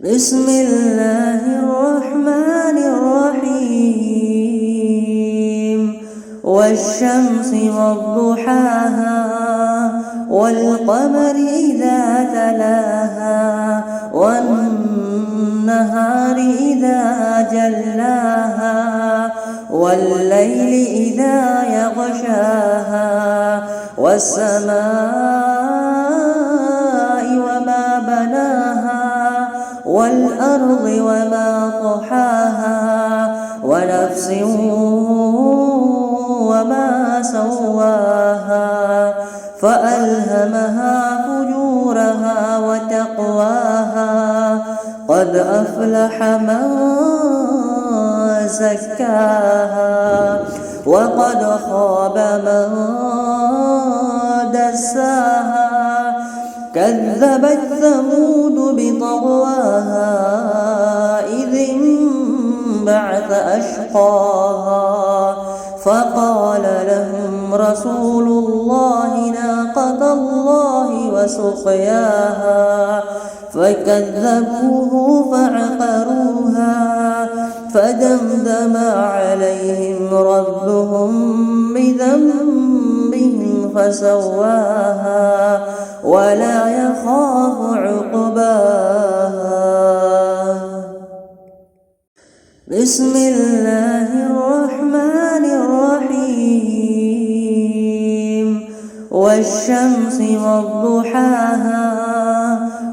بسم الله الرحمن الرحيم والشمس وضحاها والقمر إذا تلاها والنهار إذا جلاها والليل إذا يغشاها والسماء وما بناها والأرض وما طحاها ونفس وما سواها فألهمها فجورها وتقواها قد أفلح من زكاها وقد خاب من دساها كذبت ثمود بطغواها إذ انبعث أشقاها فقال لهم رسول الله ناقة الله وسقياها فكذبوه فعقروها فدمدم عليهم ربهم بذنبهم فسواها ولا يخاف عقباها. بسم الله الرحمن الرحيم والشمس وضحاها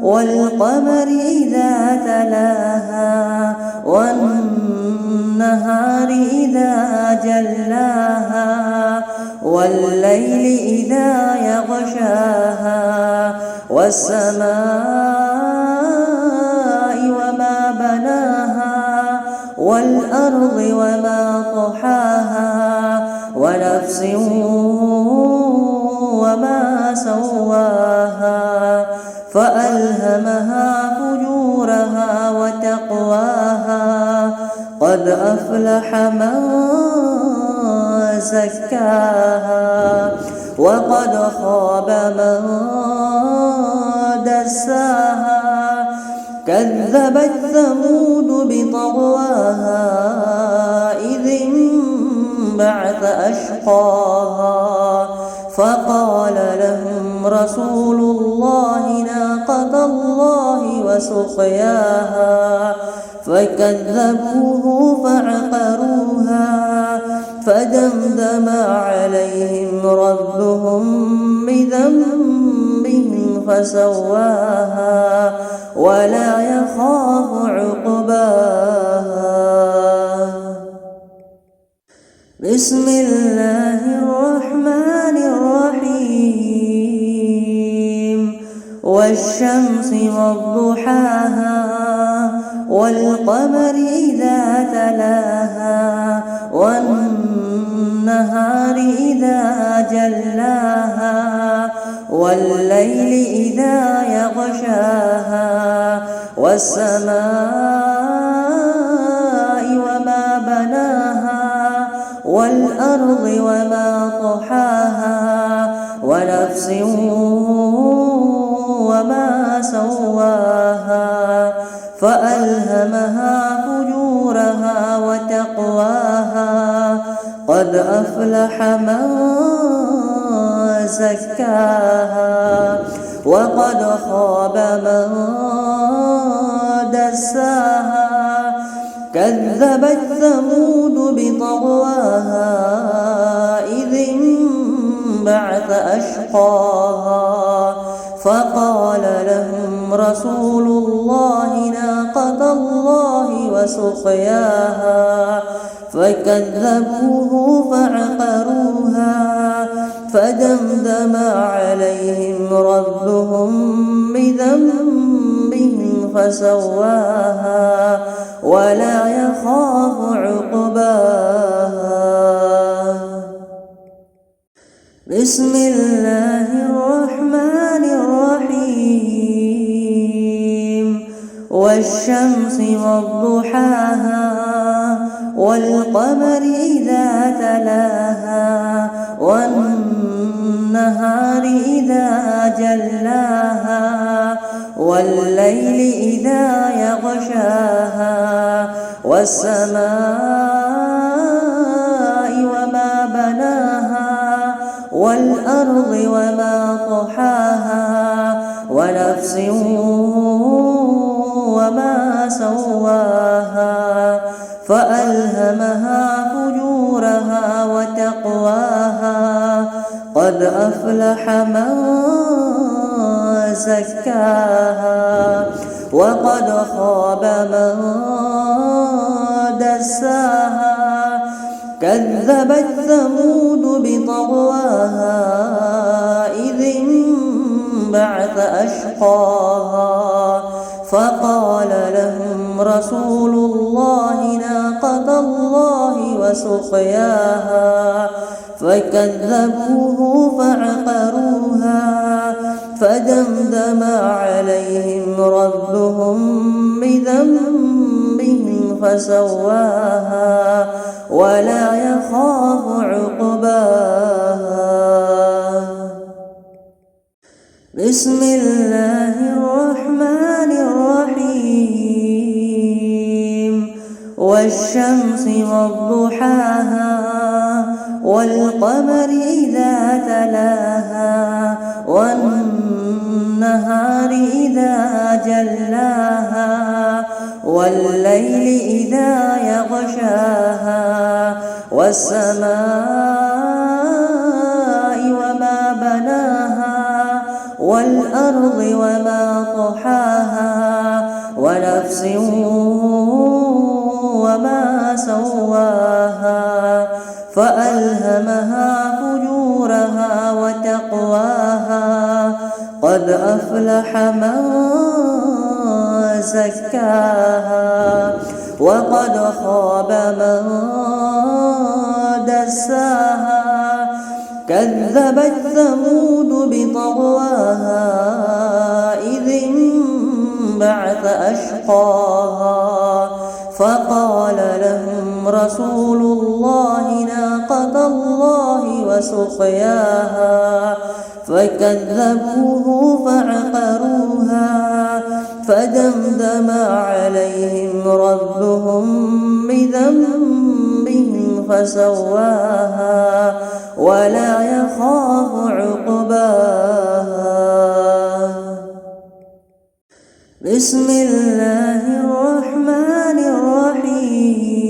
والقمر إذا تلاها والنهار إذا جلاها والليل إذا يغشاها والسماء وما بناها والأرض وما طحاها ونفس وما سواها فألهمها فجورها وتقواها قد أفلح من زكاها وقد خاب من دساها كذبت ثمود بطغواها إذ انبعث أشقاها فقال لهم رسول الله ناقة الله وسقياها فكذبوه فعقروها فدمدم عليهم ربهم بذنبهم فسواها ولا يخاف عقباها. بسم الله الرحمن الرحيم والشمس وضحاها والقمر إذا تلاها والنهار إذا جلاها والليل إذا يغشاها والسماء وما بناها والأرض وما طحاها ونفس وما سواها فألهمها فجورها وتقواها قد أفلح من زكاها وقد خاب من دساها كذبت ثمود بطغواها إذ انبعث أشقاها فقال لهم رسول الله ناقة الله وسقياها فكذبوه فعقروها فدمدم عليهم ربهم بذنبهم فسواها ولا يخاف عقباها. بسم الله الرحمن الرحيم والشمس وضحاها والقمر إذا تلاها والنهار إذا جلاها والليل إذا يغشاها والسماء وما بناها والأرض وما طحاها ونفس وما سواها فألهمها فجورها وتقواها قد أفلح من زكاها وقد خاب من دساها كذبت ثمود بطغواها إذ انبعث أشقاها فقال لهم رسول الله ناقة الله وسقياها فكذبوه فعقروها فدمدم عليهم ربهم بذنبهم فسواها ولا يخاف عقباها. بسم الله الرحمن الرحيم والشمس وضحاها والقمر إذا تلاها والنهار إذا جلاها والليل إذا يغشاها والسماء وما بناها والأرض وما طحاها ونفس وما سواها فألهمها فجورها وتقواها قد أفلح من زكاها وقد خاب من دساها كذبت ثمود بطغواها إذ انبعث أشقاها فقال لهم رسول الله ناقة الله وسقياها فكذبوه فعقروها فدمدم عليهم ربهم بذنبهم فسواها ولا يخاف عقباها. بسم الله الرحمن الرحيم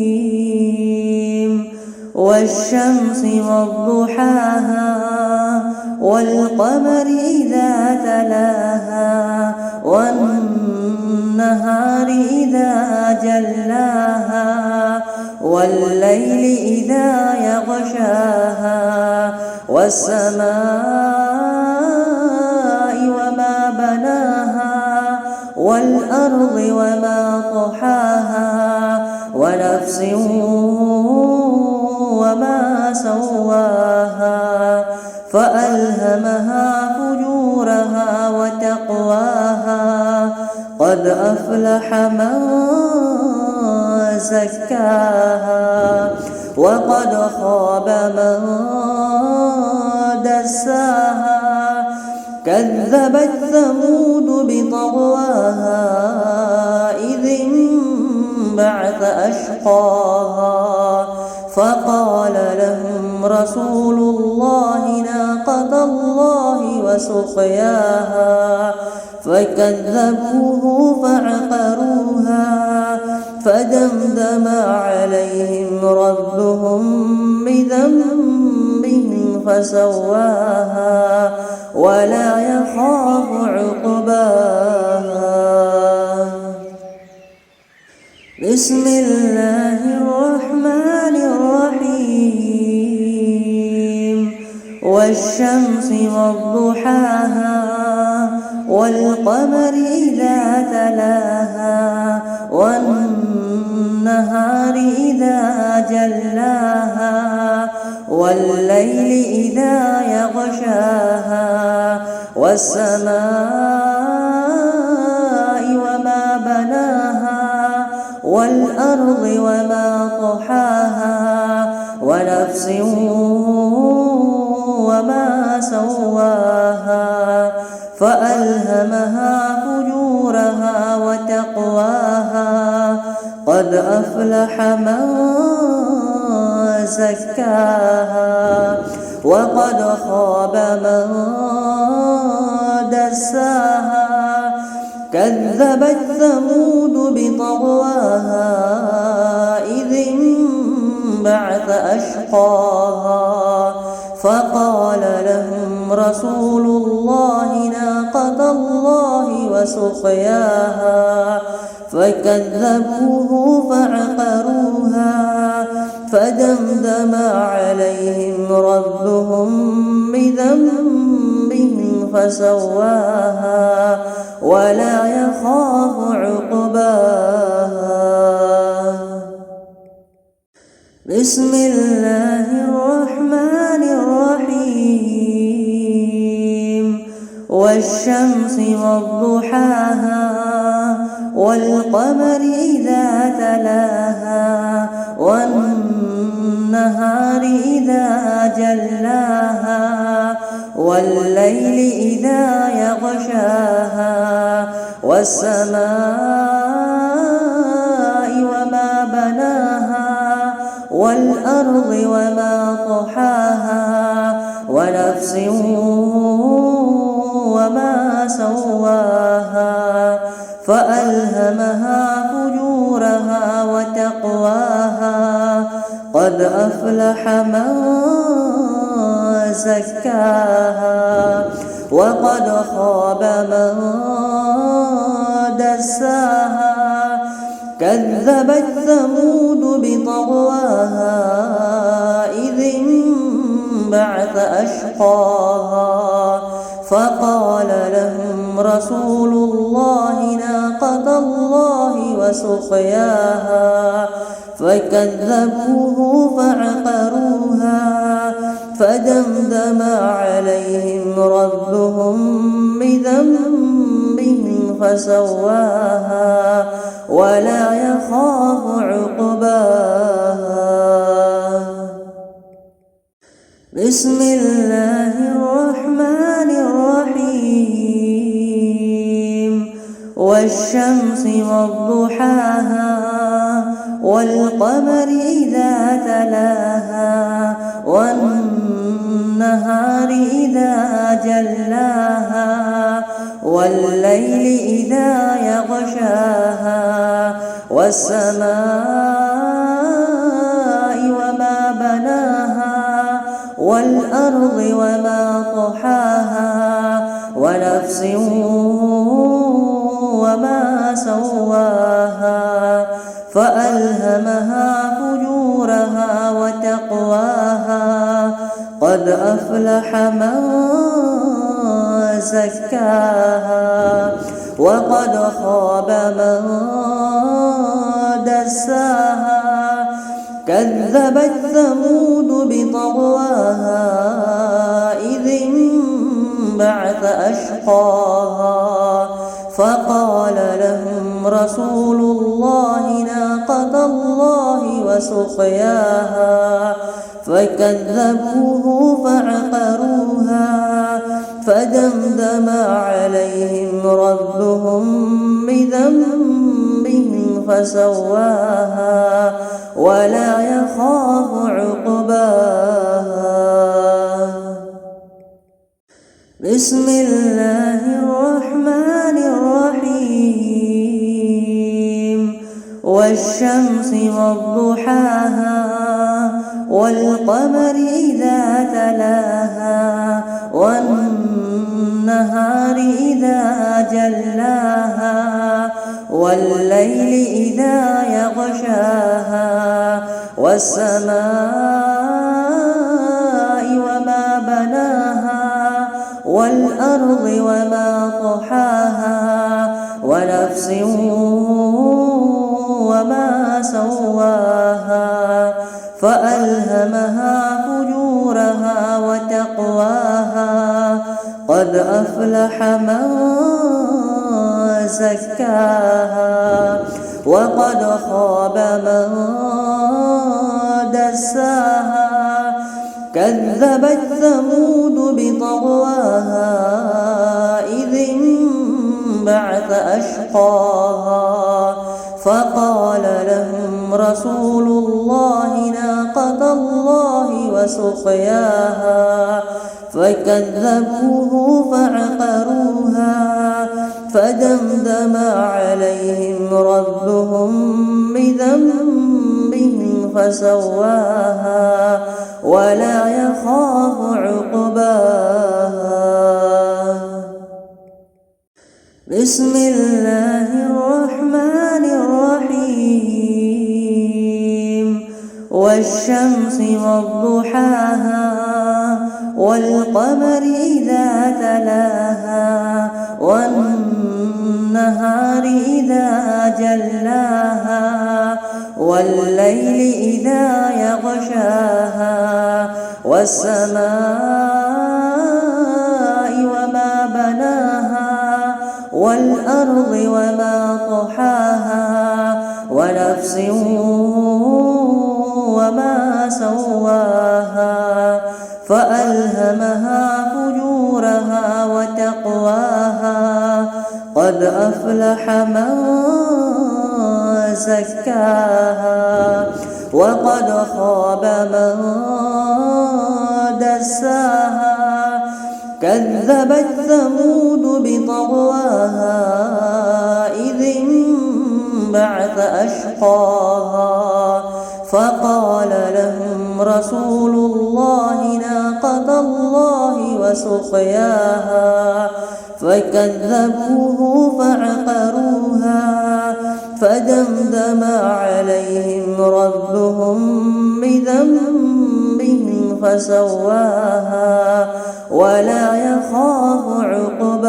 والشمس وضحاها والقمر إذا تلاها والنهار إذا جلاها والليل إذا يغشاها والسماء وما بناها والأرض وما طحاها ونفس وما سواها فألهمها فجورها وتقواها قد أفلح من زكاها وقد خاب من دساها كذبت ثمود بطغواها إذ انبعث أشقاها فقال لهم رسول الله ناقة الله وسقياها فكذبوه فعقروها فدمدم عليهم ربهم بذنبهم فسواها ولا يخاف عقباها. بسم الله الرحمن الرحيم والشمس وضحاها والقمر إذا تلاها والنهار إذا جلاها والليل إذا يغشاها والسماء وما بناها والأرض وما طحاها ونفس وما سواها فألهمها فجورها فجورها وتقواها قد أفلح من زكاها وقد خاب من دساها كذبت ثمود بطغواها إذ انبعث أشقاها فقال لهم رسول الله ناقة الله وسقياها فكذبوه فعقروها فدمدم عليهم ربهم بذنبهم فسواها ولا يخاف عقباها. بسم الله الرحمن الرحيم والشمس وضحاها والقمر إذا تلاها والنهار إذا جلاها والليل إذا يغشاها والسماء وما بناها والأرض وما طحاها ونفس وما سواها فألهمها فجورها وتقواها قد أفلح من زكاها وقد خاب من دساها كذبت ثمود بطغواها إذ انبعث أشقاها فقال لهم رسول الله ناقة الله وسقياها فكذبوه فعقروها فدمدم عليهم ربهم بذنبهم فسواها ولا يخاف عقباها. بسم الله الرحمن الرحيم والشمس وضحاها والقمر إذا تلاها والنهار إذا جلاها والليل إذا يغشاها والسماء وما بناها والأرض وما طحاها ونفس وما سواها فألهمها فجورها وتقواها قد أفلح من زكاها وقد خاب من دساها كذبت ثمود بطغواها إذ انبعث أشقاها فقال لهم رسول الله ناقة الله وسقياها فكذبوه فعقروها فدمدم عليهم ربهم بذنبهم فسواها ولا يخاف عقباها. بسم الله الرحمن الرحيم والشمس وضحاها والقمر إذا تلاها والنهار إذا جلاها والليل إذا يغشاها والسماء وما بناها والأرض وما طحاها ونفس وما سواها فألهمها فجورها وتقواها قد أفلح من زكاها وقد خاب من دساها كذبت ثمود بطغواها إذ بعث أشقاها فقال لهم رسول الله ناقة الله وسقياها فكذبوه فعقروها فدمدم عليهم ربهم بذنبهم فسواها ولا يخاف عقباها. بسم الله الرحمن الرحيم والشمس وضحاها والقمر إذا تلاها والنهار إذا جلاها والليل إذا يغشاها والسماء وما بناها والأرض وما طحاها ونفس وما سواها فألهمها فجورها وتقواها قد أفلح من زكاها وقد خاب من دساها كذبت ثمود بطغواها إذ انبعث أشقاها فقال لهم رسول الله ناقة الله وسقياها فكذبوه فعقروها فدمدم عليهم ربهم بذنبهم فسواها ولا يخاف عقباها.